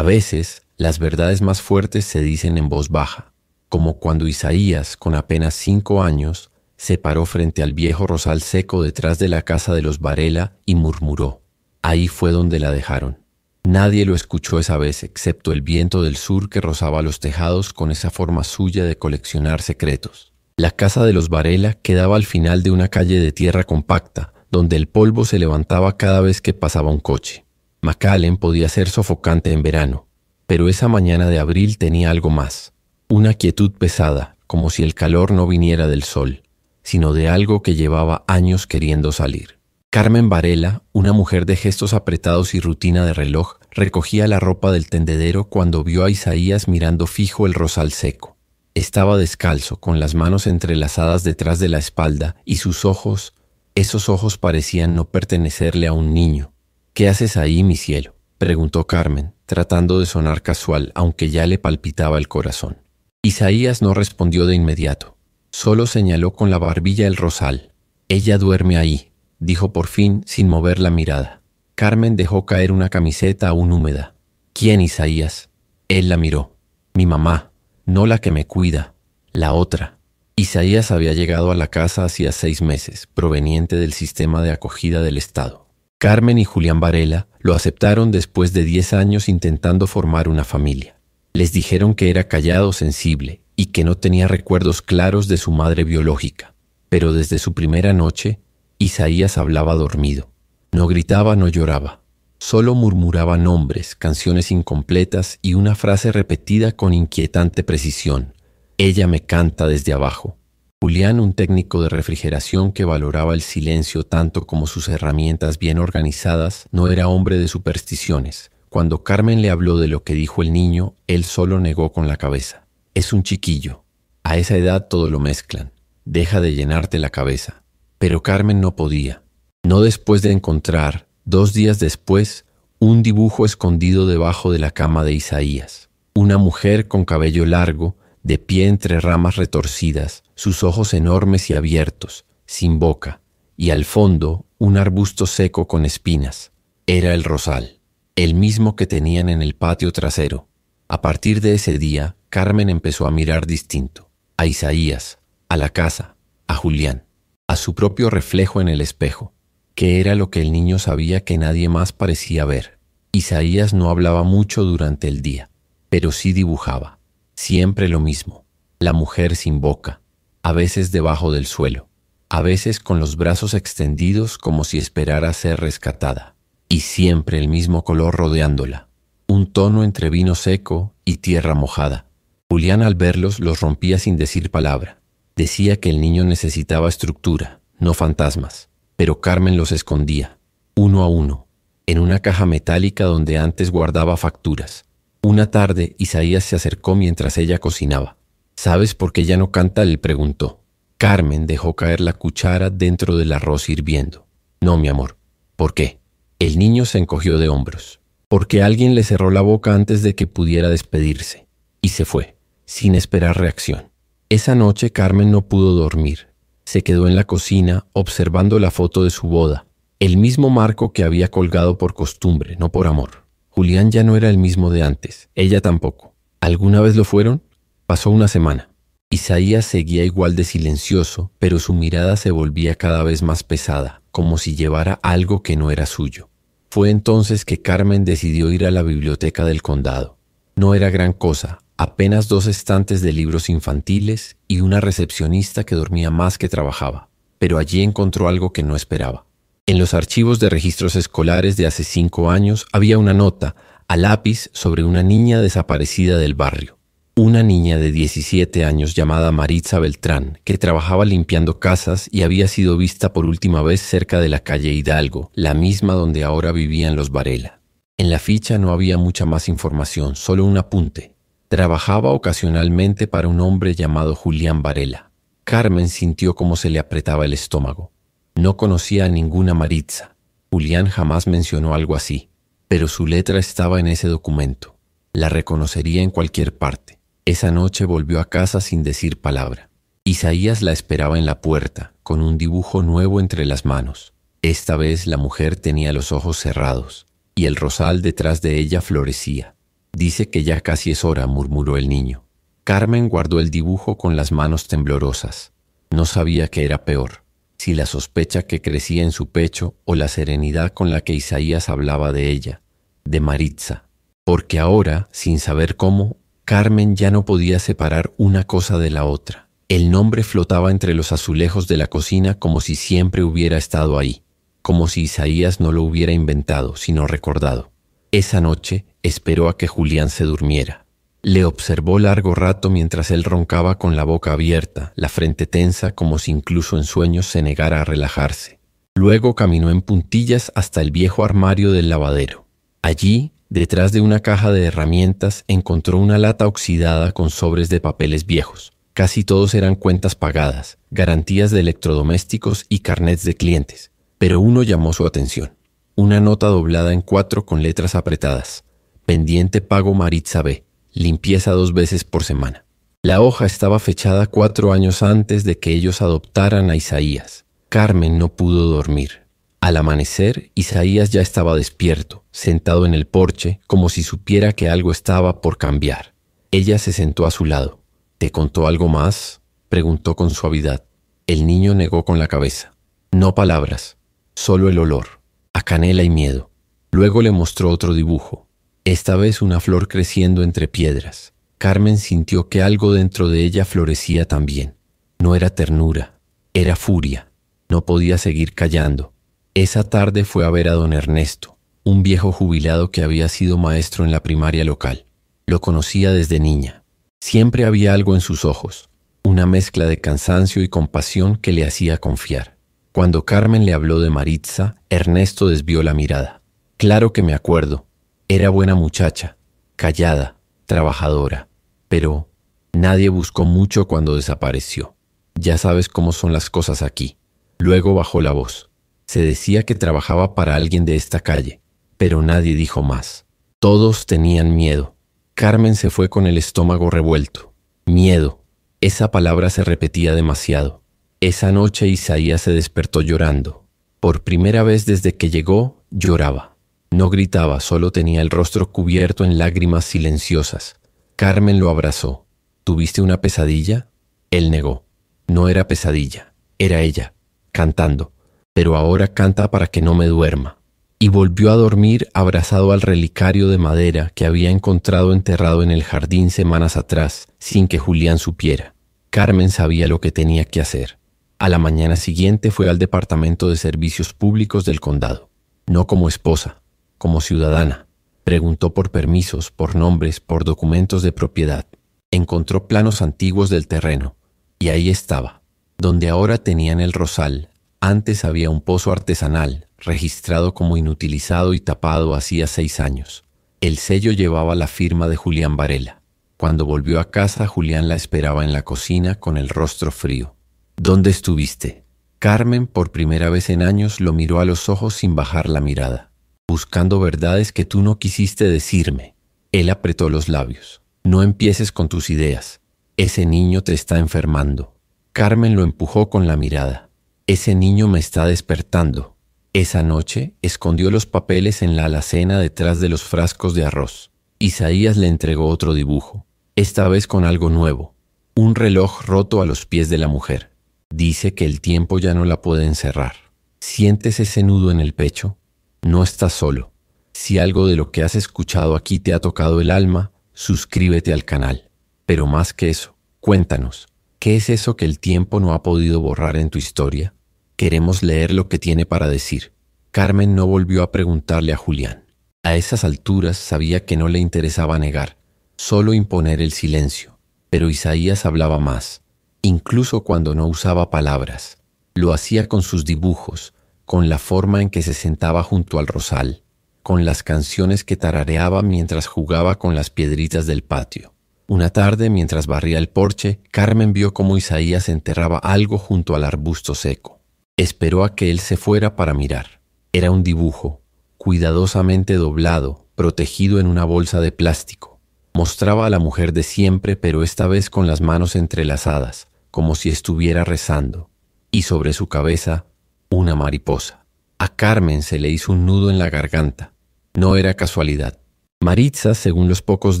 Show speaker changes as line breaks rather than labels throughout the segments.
A veces, las verdades más fuertes se dicen en voz baja, como cuando Isaías, con apenas 5 años, se paró frente al viejo rosal seco detrás de la casa de los Varela y murmuró. Ahí fue donde la dejaron. Nadie lo escuchó esa vez, excepto el viento del sur que rozaba los tejados con esa forma suya de coleccionar secretos. La casa de los Varela quedaba al final de una calle de tierra compacta, donde el polvo se levantaba cada vez que pasaba un coche. McAllen podía ser sofocante en verano, pero esa mañana de abril tenía algo más. Una quietud pesada, como si el calor no viniera del sol, sino de algo que llevaba años queriendo salir. Carmen Varela, una mujer de gestos apretados y rutina de reloj, recogía la ropa del tendedero cuando vio a Isaías mirando fijo el rosal seco. Estaba descalzo, con las manos entrelazadas detrás de la espalda, y sus ojos, esos ojos parecían no pertenecerle a un niño. «¿Qué haces ahí, mi cielo?», preguntó Carmen, tratando de sonar casual, aunque ya le palpitaba el corazón. Isaías no respondió de inmediato. Solo señaló con la barbilla el rosal. «Ella duerme ahí», dijo por fin, sin mover la mirada. Carmen dejó caer una camiseta aún húmeda. «¿Quién, Isaías?». Él la miró. «Mi mamá, no la que me cuida, la otra». Isaías había llegado a la casa hacía 6 meses, proveniente del sistema de acogida del Estado. Carmen y Julián Varela lo aceptaron después de 10 años intentando formar una familia. Les dijeron que era callado, sensible y que no tenía recuerdos claros de su madre biológica. Pero desde su primera noche, Isaías hablaba dormido. No gritaba, no lloraba. Solo murmuraba nombres, canciones incompletas y una frase repetida con inquietante precisión. «Ella me canta desde abajo». Julián, un técnico de refrigeración que valoraba el silencio tanto como sus herramientas bien organizadas, no era hombre de supersticiones. Cuando Carmen le habló de lo que dijo el niño, él solo negó con la cabeza. «Es un chiquillo. A esa edad todo lo mezclan. Deja de llenarte la cabeza». Pero Carmen no podía. No después de encontrar, 2 días después, un dibujo escondido debajo de la cama de Isaías. Una mujer con cabello largo, de pie entre ramas retorcidas, sus ojos enormes y abiertos, sin boca, y al fondo un arbusto seco con espinas. Era el rosal, el mismo que tenían en el patio trasero. A partir de ese día, Carmen empezó a mirar distinto. A Isaías, a la casa, a Julián, a su propio reflejo en el espejo, que era lo que el niño sabía que nadie más parecía ver. Isaías no hablaba mucho durante el día, pero sí dibujaba. Siempre lo mismo, la mujer sin boca, a veces debajo del suelo, a veces con los brazos extendidos como si esperara ser rescatada, y siempre el mismo color rodeándola, un tono entre vino seco y tierra mojada. Julián al verlos los rompía sin decir palabra. Decía que el niño necesitaba estructura, no fantasmas, pero Carmen los escondía, uno a uno, en una caja metálica donde antes guardaba facturas. Una tarde, Isaías se acercó mientras ella cocinaba. «¿Sabes por qué ya no canta?», le preguntó. Carmen dejó caer la cuchara dentro del arroz hirviendo. «No, mi amor». «¿Por qué?». El niño se encogió de hombros. «Porque alguien le cerró la boca antes de que pudiera despedirse». Y se fue, sin esperar reacción. Esa noche Carmen no pudo dormir. Se quedó en la cocina observando la foto de su boda, el mismo marco que había colgado por costumbre, no por amor. Julián ya no era el mismo de antes, ella tampoco. ¿Alguna vez lo fueron? Pasó una semana. Isaías seguía igual de silencioso, pero su mirada se volvía cada vez más pesada, como si llevara algo que no era suyo. Fue entonces que Carmen decidió ir a la biblioteca del condado. No era gran cosa, apenas 2 estantes de libros infantiles y una recepcionista que dormía más que trabajaba, pero allí encontró algo que no esperaba. En los archivos de registros escolares de hace 5 años había una nota, a lápiz, sobre una niña desaparecida del barrio. Una niña de 17 años llamada Maritza Beltrán, que trabajaba limpiando casas y había sido vista por última vez cerca de la calle Hidalgo, la misma donde ahora vivían los Varela. En la ficha no había mucha más información, solo un apunte. Trabajaba ocasionalmente para un hombre llamado Julián Varela. Carmen sintió cómo se le apretaba el estómago. No conocía a ninguna Maritza. Julián jamás mencionó algo así, pero su letra estaba en ese documento. La reconocería en cualquier parte. Esa noche volvió a casa sin decir palabra. Isaías la esperaba en la puerta, con un dibujo nuevo entre las manos. Esta vez la mujer tenía los ojos cerrados, y el rosal detrás de ella florecía. Dice que ya casi es hora, murmuró el niño. Carmen guardó el dibujo con las manos temblorosas. No sabía qué era peor, si la sospecha que crecía en su pecho o la serenidad con la que Isaías hablaba de ella, de Maritza. Porque ahora, sin saber cómo, Carmen ya no podía separar una cosa de la otra. El nombre flotaba entre los azulejos de la cocina como si siempre hubiera estado ahí, como si Isaías no lo hubiera inventado, sino recordado. Esa noche esperó a que Julián se durmiera. Le observó largo rato mientras él roncaba con la boca abierta, la frente tensa como si incluso en sueños se negara a relajarse. Luego caminó en puntillas hasta el viejo armario del lavadero. Allí, detrás de una caja de herramientas, encontró una lata oxidada con sobres de papeles viejos. Casi todos eran cuentas pagadas, garantías de electrodomésticos y carnets de clientes. Pero uno llamó su atención. Una nota doblada en 4 con letras apretadas. Pendiente pago Maritza B. Limpieza 2 veces por semana. La hoja estaba fechada 4 años antes de que ellos adoptaran a Isaías. Carmen no pudo dormir. Al amanecer, Isaías ya estaba despierto, sentado en el porche, como si supiera que algo estaba por cambiar. Ella se sentó a su lado. ¿Te contó algo más?, preguntó con suavidad. El niño negó con la cabeza. No palabras, solo el olor, a canela y miedo. Luego le mostró otro dibujo, esta vez una flor creciendo entre piedras. Carmen sintió que algo dentro de ella florecía también. No era ternura, era furia. No podía seguir callando. Esa tarde fue a ver a don Ernesto, un viejo jubilado que había sido maestro en la primaria local. Lo conocía desde niña. Siempre había algo en sus ojos, una mezcla de cansancio y compasión que le hacía confiar. Cuando Carmen le habló de Maritza, Ernesto desvió la mirada. Claro que me acuerdo. Era buena muchacha, callada, trabajadora, pero nadie buscó mucho cuando desapareció. Ya sabes cómo son las cosas aquí. Luego bajó la voz. Se decía que trabajaba para alguien de esta calle, pero nadie dijo más. Todos tenían miedo. Carmen se fue con el estómago revuelto. Miedo. Esa palabra se repetía demasiado. Esa noche Isaías se despertó llorando. Por primera vez desde que llegó, lloraba. No gritaba, solo tenía el rostro cubierto en lágrimas silenciosas. Carmen lo abrazó. ¿Tuviste una pesadilla? Él negó. No era pesadilla, era ella, cantando. Pero ahora canta para que no me duerma. Y volvió a dormir abrazado al relicario de madera que había encontrado enterrado en el jardín semanas atrás, sin que Julián supiera. Carmen sabía lo que tenía que hacer. A la mañana siguiente fue al Departamento de Servicios Públicos del condado. No como esposa, como ciudadana. Preguntó por permisos, por nombres, por documentos de propiedad. Encontró planos antiguos del terreno. Y ahí estaba, donde ahora tenían el rosal. Antes había un pozo artesanal, registrado como inutilizado y tapado hacía 6 años. El sello llevaba la firma de Julián Varela. Cuando volvió a casa, Julián la esperaba en la cocina con el rostro frío. ¿Dónde estuviste? Carmen, por primera vez en años, lo miró a los ojos sin bajar la mirada. Buscando verdades que tú no quisiste decirme. Él apretó los labios. No empieces con tus ideas. Ese niño te está enfermando. Carmen lo empujó con la mirada. Ese niño me está despertando. Esa noche escondió los papeles en la alacena detrás de los frascos de arroz. Isaías le entregó otro dibujo, esta vez con algo nuevo. Un reloj roto a los pies de la mujer. Dice que el tiempo ya no la puede encerrar. ¿Sientes ese nudo en el pecho? No estás solo. Si algo de lo que has escuchado aquí te ha tocado el alma, suscríbete al canal. Pero más que eso, cuéntanos, ¿qué es eso que el tiempo no ha podido borrar en tu historia? Queremos leer lo que tiene para decir. Carmen no volvió a preguntarle a Julián. A esas alturas sabía que no le interesaba negar, solo imponer el silencio. Pero Isaías hablaba más, incluso cuando no usaba palabras. Lo hacía con sus dibujos, con la forma en que se sentaba junto al rosal, con las canciones que tarareaba mientras jugaba con las piedritas del patio. Una tarde, mientras barría el porche, Carmen vio cómo Isaías enterraba algo junto al arbusto seco. Esperó a que él se fuera para mirar. Era un dibujo, cuidadosamente doblado, protegido en una bolsa de plástico. Mostraba a la mujer de siempre, pero esta vez con las manos entrelazadas, como si estuviera rezando. Y sobre su cabeza, una mariposa. A Carmen se le hizo un nudo en la garganta. No era casualidad. Maritza, según los pocos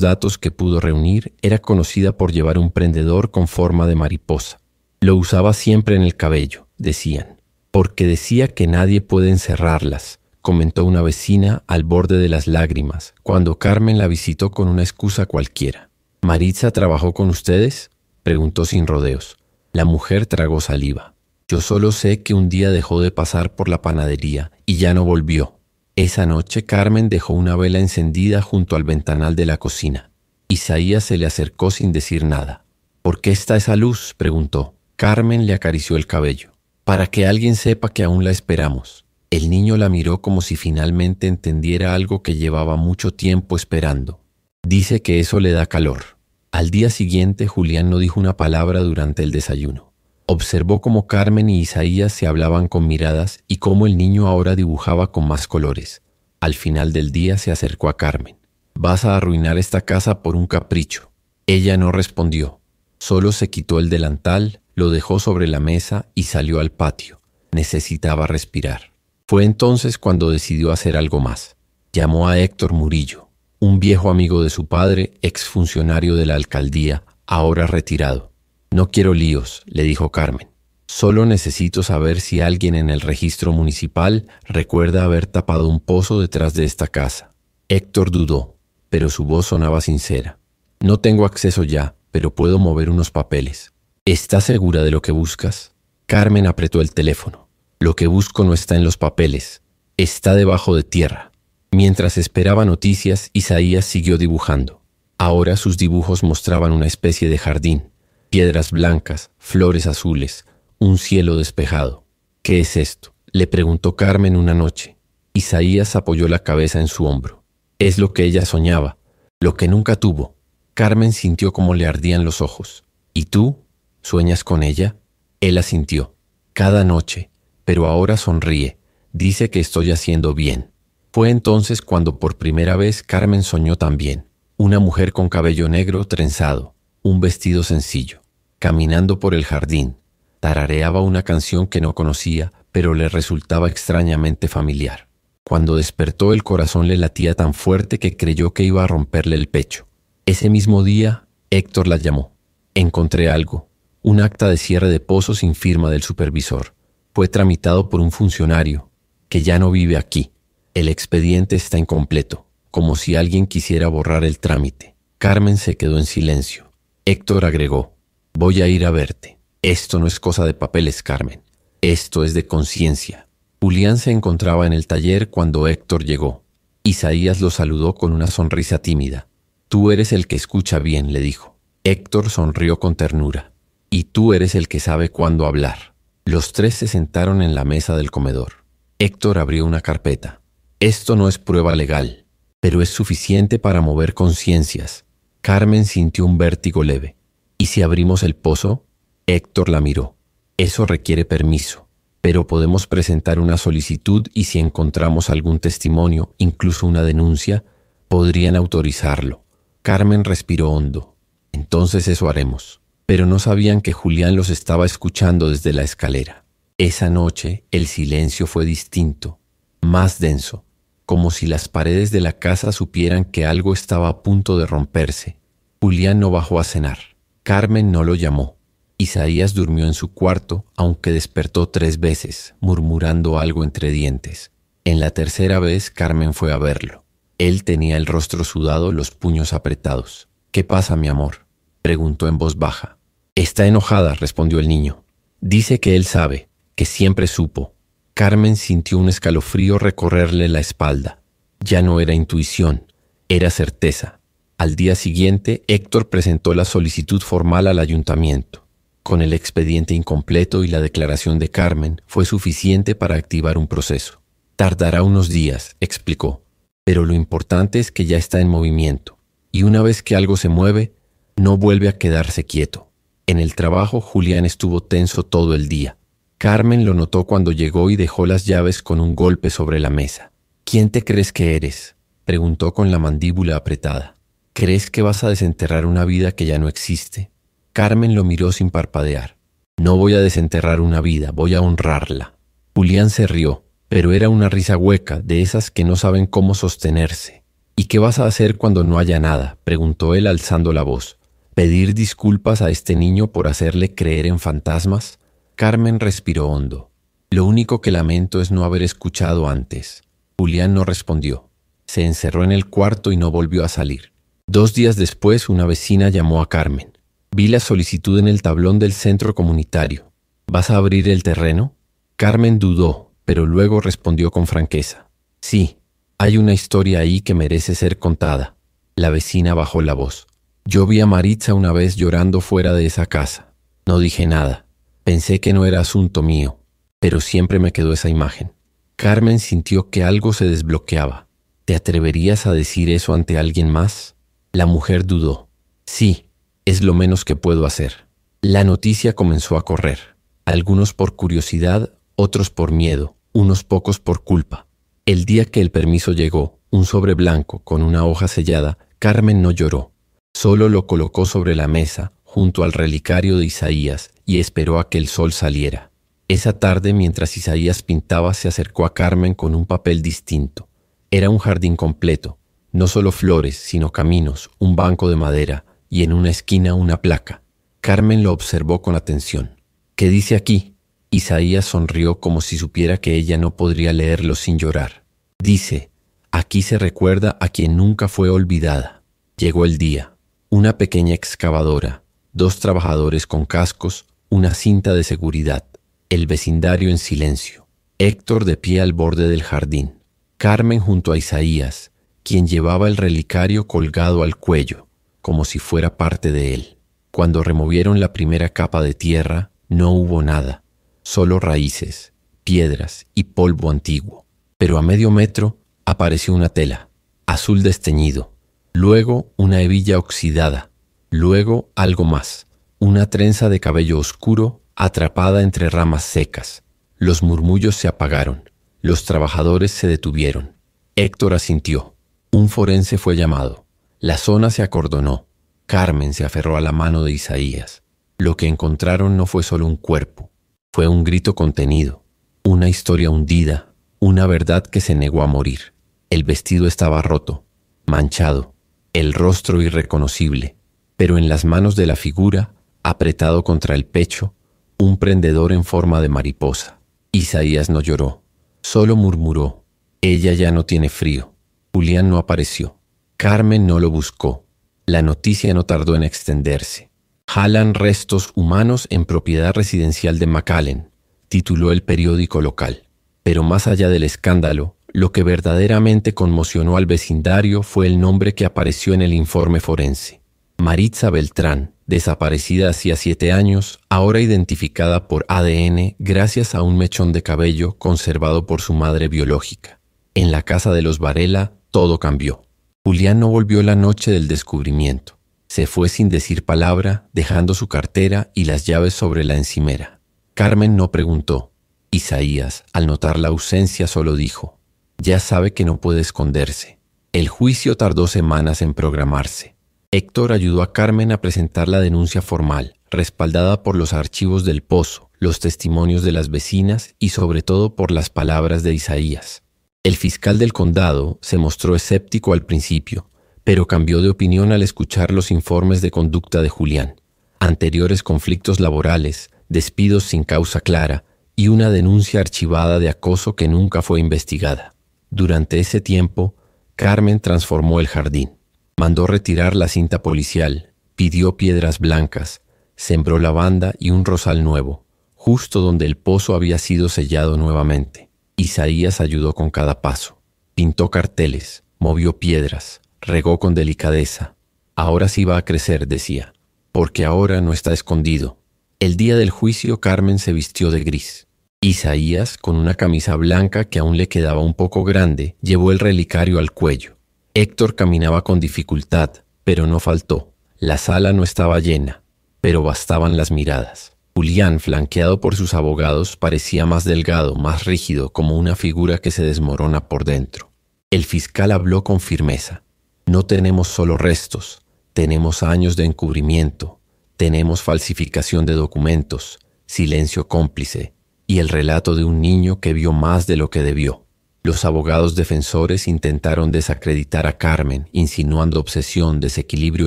datos que pudo reunir, era conocida por llevar un prendedor con forma de mariposa. Lo usaba siempre en el cabello, decían, porque decía que nadie puede encerrarlas, comentó una vecina al borde de las lágrimas, cuando Carmen la visitó con una excusa cualquiera. ¿Maritza trabajó con ustedes?, preguntó sin rodeos. La mujer tragó saliva. Yo solo sé que un día dejó de pasar por la panadería y ya no volvió. Esa noche Carmen dejó una vela encendida junto al ventanal de la cocina. Isaías se le acercó sin decir nada. ¿Por qué está esa luz?, preguntó. Carmen le acarició el cabello. Para que alguien sepa que aún la esperamos. El niño la miró como si finalmente entendiera algo que llevaba mucho tiempo esperando. Dice que eso le da calor. Al día siguiente, Julián no dijo una palabra durante el desayuno. Observó cómo Carmen y Isaías se hablaban con miradas y cómo el niño ahora dibujaba con más colores. Al final del día se acercó a Carmen. «Vas a arruinar esta casa por un capricho». Ella no respondió. Solo se quitó el delantal, lo dejó sobre la mesa y salió al patio. Necesitaba respirar. Fue entonces cuando decidió hacer algo más. Llamó a Héctor Murillo, un viejo amigo de su padre, exfuncionario de la alcaldía, ahora retirado. «No quiero líos», le dijo Carmen. «Solo necesito saber si alguien en el registro municipal recuerda haber tapado un pozo detrás de esta casa». Héctor dudó, pero su voz sonaba sincera. «No tengo acceso ya, pero puedo mover unos papeles». «¿Estás segura de lo que buscas?». Carmen apretó el teléfono. «Lo que busco no está en los papeles. Está debajo de tierra». Mientras esperaba noticias, Isaías siguió dibujando. Ahora sus dibujos mostraban una especie de jardín. Piedras blancas, flores azules, un cielo despejado. «¿Qué es esto?», le preguntó Carmen una noche. Isaías apoyó la cabeza en su hombro. Es lo que ella soñaba, lo que nunca tuvo. Carmen sintió cómo le ardían los ojos. «¿Y tú? ¿Sueñas con ella?». Él asintió. «Cada noche, pero ahora sonríe. Dice que estoy haciendo bien». Fue entonces cuando por primera vez Carmen soñó también. Una mujer con cabello negro trenzado, un vestido sencillo, caminando por el jardín. Tarareaba una canción que no conocía, pero le resultaba extrañamente familiar. Cuando despertó, el corazón le latía tan fuerte que creyó que iba a romperle el pecho. Ese mismo día, Héctor la llamó. «Encontré algo, un acta de cierre de pozo sin firma del supervisor. Fue tramitado por un funcionario que ya no vive aquí. El expediente está incompleto», como si alguien quisiera borrar el trámite. Carmen se quedó en silencio. Héctor agregó: «Voy a ir a verte. Esto no es cosa de papeles, Carmen. Esto es de conciencia». Julián se encontraba en el taller cuando Héctor llegó. Isaías lo saludó con una sonrisa tímida. «Tú eres el que escucha bien», le dijo. Héctor sonrió con ternura. «Y tú eres el que sabe cuándo hablar». Los tres se sentaron en la mesa del comedor. Héctor abrió una carpeta. «Esto no es prueba legal, pero es suficiente para mover conciencias». Carmen sintió un vértigo leve. «¿Y si abrimos el pozo?». Héctor la miró. «Eso requiere permiso, pero podemos presentar una solicitud y si encontramos algún testimonio, incluso una denuncia, podrían autorizarlo». Carmen respiró hondo. «Entonces eso haremos». Pero no sabían que Julián los estaba escuchando desde la escalera. Esa noche el silencio fue distinto, más denso, como si las paredes de la casa supieran que algo estaba a punto de romperse. Julián no bajó a cenar. Carmen no lo llamó. Isaías durmió en su cuarto, aunque despertó 3 veces, murmurando algo entre dientes. En la tercera vez, Carmen fue a verlo. Él tenía el rostro sudado, los puños apretados. «¿Qué pasa, mi amor?», preguntó en voz baja. «Está enojada», respondió el niño. «Dice que él sabe, que siempre supo». Carmen sintió un escalofrío recorrerle la espalda. Ya no era intuición, era certeza. Al día siguiente, Héctor presentó la solicitud formal al ayuntamiento. Con el expediente incompleto y la declaración de Carmen, fue suficiente para activar un proceso. «Tardará unos días», explicó, «pero lo importante es que ya está en movimiento, y una vez que algo se mueve, no vuelve a quedarse quieto». En el trabajo, Julián estuvo tenso todo el día. Carmen lo notó cuando llegó y dejó las llaves con un golpe sobre la mesa. «¿Quién te crees que eres?», preguntó con la mandíbula apretada. «¿Crees que vas a desenterrar una vida que ya no existe?». Carmen lo miró sin parpadear. «No voy a desenterrar una vida, voy a honrarla». Julián se rió, pero era una risa hueca, de esas que no saben cómo sostenerse. ¿Y qué vas a hacer cuando no haya nada?, preguntó él alzando la voz. ¿Pedir disculpas a este niño por hacerle creer en fantasmas? Carmen respiró hondo. Lo único que lamento es no haber escuchado antes. Julián no respondió. Se encerró en el cuarto y no volvió a salir. 2 días después, una vecina llamó a Carmen. Vi la solicitud en el tablón del centro comunitario. ¿Vas a abrir el terreno? Carmen dudó, pero luego respondió con franqueza. Sí, hay una historia ahí que merece ser contada. La vecina bajó la voz. Yo vi a Maritza una vez llorando fuera de esa casa. No dije nada. Pensé que no era asunto mío, pero siempre me quedó esa imagen. Carmen sintió que algo se desbloqueaba. ¿Te atreverías a decir eso ante alguien más? La mujer dudó. Sí, es lo menos que puedo hacer. La noticia comenzó a correr. Algunos por curiosidad, otros por miedo, unos pocos por culpa. El día que el permiso llegó, un sobre blanco con una hoja sellada, Carmen no lloró. Solo lo colocó sobre la mesa, junto al relicario de Isaías, y esperó a que el sol saliera. Esa tarde, mientras Isaías pintaba, se acercó a Carmen con un papel distinto. Era un jardín completo, no solo flores, sino caminos, un banco de madera y en una esquina una placa. Carmen lo observó con atención. ¿Qué dice aquí? Isaías sonrió como si supiera que ella no podría leerlo sin llorar. Dice, aquí se recuerda a quien nunca fue olvidada. Llegó el día. Una pequeña excavadora, 2 trabajadores con cascos, una cinta de seguridad, el vecindario en silencio, Héctor de pie al borde del jardín, Carmen junto a Isaías, quien llevaba el relicario colgado al cuello, como si fuera parte de él. Cuando removieron la primera capa de tierra, no hubo nada, solo raíces, piedras y polvo antiguo. Pero a medio metro apareció una tela, azul desteñido, luego una hebilla oxidada, luego algo más, una trenza de cabello oscuro atrapada entre ramas secas. Los murmullos se apagaron, los trabajadores se detuvieron. Héctor asintió. Un forense fue llamado. La zona se acordonó. Carmen se aferró a la mano de Isaías. Lo que encontraron no fue solo un cuerpo, fue un grito contenido, una historia hundida, una verdad que se negó a morir. El vestido estaba roto, manchado, el rostro irreconocible, pero en las manos de la figura, apretado contra el pecho, un prendedor en forma de mariposa. Isaías no lloró, solo murmuró, ella ya no tiene frío. Julián no apareció. Carmen no lo buscó. La noticia no tardó en extenderse. Jalan restos humanos en propiedad residencial de McAllen, tituló el periódico local. Pero más allá del escándalo, lo que verdaderamente conmocionó al vecindario fue el nombre que apareció en el informe forense. Maritza Beltrán, desaparecida hacía 7 años, ahora identificada por ADN gracias a un mechón de cabello conservado por su madre biológica. En la casa de los Varela, todo cambió. Julián no volvió la noche del descubrimiento. Se fue sin decir palabra, dejando su cartera y las llaves sobre la encimera. Carmen no preguntó. Isaías, al notar la ausencia, solo dijo, ya sabe que no puede esconderse. El juicio tardó semanas en programarse. Héctor ayudó a Carmen a presentar la denuncia formal, respaldada por los archivos del pozo, los testimonios de las vecinas y sobre todo por las palabras de Isaías. El fiscal del condado se mostró escéptico al principio, pero cambió de opinión al escuchar los informes de conducta de Julián, anteriores conflictos laborales, despidos sin causa clara y una denuncia archivada de acoso que nunca fue investigada. Durante ese tiempo, Carmen transformó el jardín. Mandó retirar la cinta policial, pidió piedras blancas, sembró lavanda y un rosal nuevo, justo donde el pozo había sido sellado nuevamente. Isaías ayudó con cada paso. Pintó carteles, movió piedras, regó con delicadeza. Ahora sí va a crecer, decía, porque ahora no está escondido. El día del juicio, Carmen se vistió de gris. Isaías, con una camisa blanca que aún le quedaba un poco grande, llevó el relicario al cuello. Héctor caminaba con dificultad, pero no faltó. La sala no estaba llena, pero bastaban las miradas. Julián, flanqueado por sus abogados, parecía más delgado, más rígido, como una figura que se desmorona por dentro. El fiscal habló con firmeza. No tenemos solo restos, tenemos años de encubrimiento, tenemos falsificación de documentos, silencio cómplice y el relato de un niño que vio más de lo que debió. Los abogados defensores intentaron desacreditar a Carmen, insinuando obsesión, desequilibrio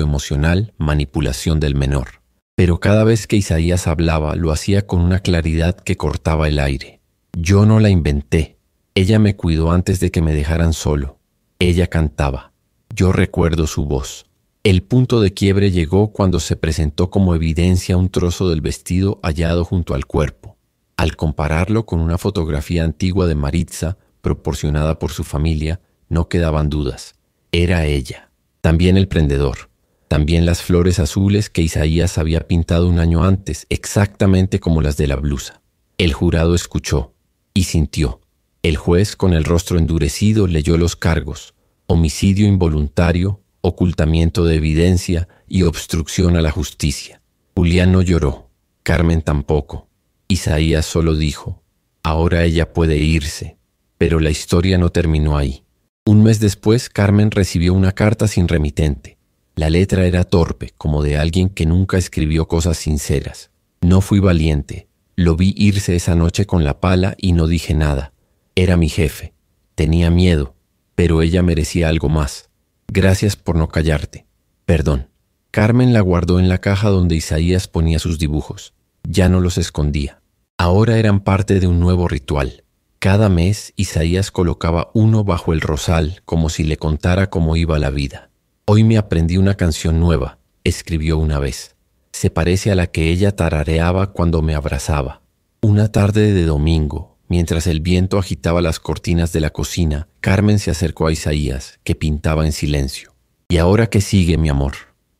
emocional, manipulación del menor. Pero cada vez que Isaías hablaba, lo hacía con una claridad que cortaba el aire. Yo no la inventé. Ella me cuidó antes de que me dejaran solo. Ella cantaba. Yo recuerdo su voz. El punto de quiebre llegó cuando se presentó como evidencia un trozo del vestido hallado junto al cuerpo. Al compararlo con una fotografía antigua de Maritza, proporcionada por su familia, no quedaban dudas. Era ella. También el prendedor. También las flores azules que Isaías había pintado un año antes, exactamente como las de la blusa. El jurado escuchó y sintió. El juez, con el rostro endurecido, leyó los cargos: homicidio involuntario, ocultamiento de evidencia y obstrucción a la justicia. Julián no lloró, Carmen tampoco. Isaías solo dijo: ahora ella puede irse. Pero la historia no terminó ahí. Un mes después, Carmen recibió una carta sin remitente. La letra era torpe, como de alguien que nunca escribió cosas sinceras. No fui valiente. Lo vi irse esa noche con la pala y no dije nada. Era mi jefe. Tenía miedo, pero ella merecía algo más. Gracias por no callarte. Perdón. Carmen la guardó en la caja donde Isaías ponía sus dibujos. Ya no los escondía. Ahora eran parte de un nuevo ritual. Cada mes Isaías colocaba uno bajo el rosal como si le contara cómo iba la vida. Hoy me aprendí una canción nueva, escribió una vez. Se parece a la que ella tarareaba cuando me abrazaba. Una tarde de domingo, mientras el viento agitaba las cortinas de la cocina, Carmen se acercó a Isaías, que pintaba en silencio. ¿Y ahora qué sigue, mi amor?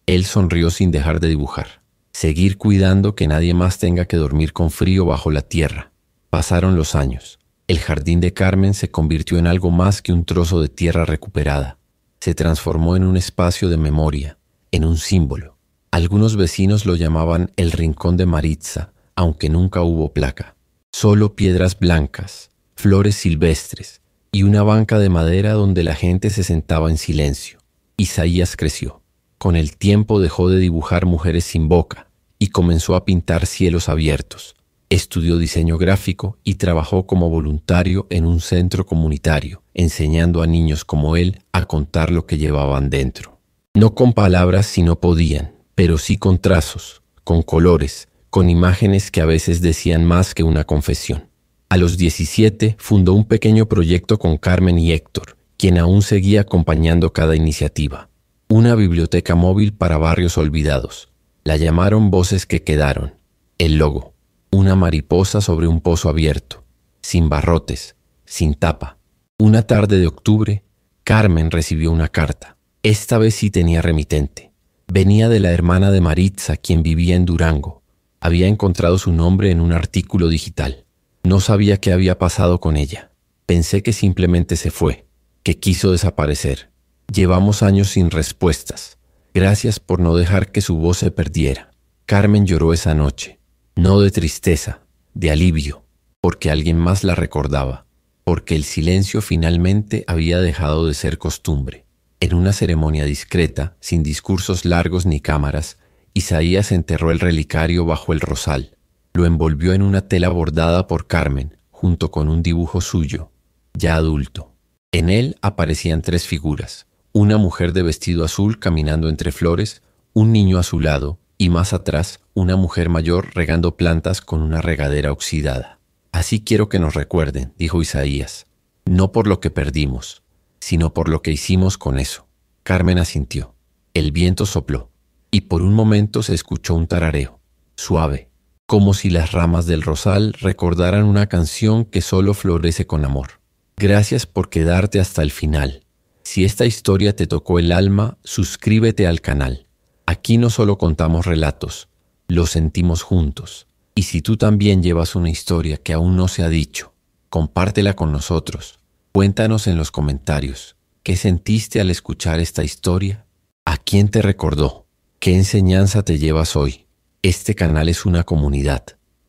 Él sonrió sin dejar de dibujar. Seguir cuidando que nadie más tenga que dormir con frío bajo la tierra. Pasaron los años. El jardín de Carmen se convirtió en algo más que un trozo de tierra recuperada. Se transformó en un espacio de memoria, en un símbolo. Algunos vecinos lo llamaban el Rincón de Maritza, aunque nunca hubo placa. Solo piedras blancas, flores silvestres y una banca de madera donde la gente se sentaba en silencio. Isaías creció. Con el tiempo dejó de dibujar mujeres sin boca y comenzó a pintar cielos abiertos. Estudió diseño gráfico y trabajó como voluntario en un centro comunitario, enseñando a niños como él a contar lo que llevaban dentro. No con palabras si no podían, pero sí con trazos, con colores, con imágenes que a veces decían más que una confesión. A los 17 fundó un pequeño proyecto con Carmen y Héctor, quien aún seguía acompañando cada iniciativa. Una biblioteca móvil para barrios olvidados. La llamaron Voces que Quedaron. El logo: una mariposa sobre un pozo abierto, sin barrotes, sin tapa. Una tarde de octubre, Carmen recibió una carta. Esta vez sí tenía remitente. Venía de la hermana de Maritza, quien vivía en Durango. Había encontrado su nombre en un artículo digital. No sabía qué había pasado con ella. Pensé que simplemente se fue, que quiso desaparecer. Llevamos años sin respuestas. Gracias por no dejar que su voz se perdiera. Carmen lloró esa noche. No de tristeza, de alivio, porque alguien más la recordaba, porque el silencio finalmente había dejado de ser costumbre. En una ceremonia discreta, sin discursos largos ni cámaras, Isaías enterró el relicario bajo el rosal. Lo envolvió en una tela bordada por Carmen, junto con un dibujo suyo, ya adulto. En él aparecían 3 figuras: una mujer de vestido azul caminando entre flores, un niño a su lado, y más atrás, una mujer mayor regando plantas con una regadera oxidada. Así quiero que nos recuerden, dijo Isaías, no por lo que perdimos, sino por lo que hicimos con eso. Carmen asintió. El viento sopló, y por un momento se escuchó un tarareo, suave, como si las ramas del rosal recordaran una canción que solo florece con amor. Gracias por quedarte hasta el final. Si esta historia te tocó el alma, suscríbete al canal. Aquí no solo contamos relatos, los sentimos juntos. Y si tú también llevas una historia que aún no se ha dicho, compártela con nosotros. Cuéntanos en los comentarios, ¿qué sentiste al escuchar esta historia? ¿A quién te recordó? ¿Qué enseñanza te llevas hoy? Este canal es una comunidad,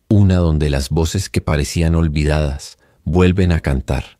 una donde las voces que parecían olvidadas vuelven a cantar.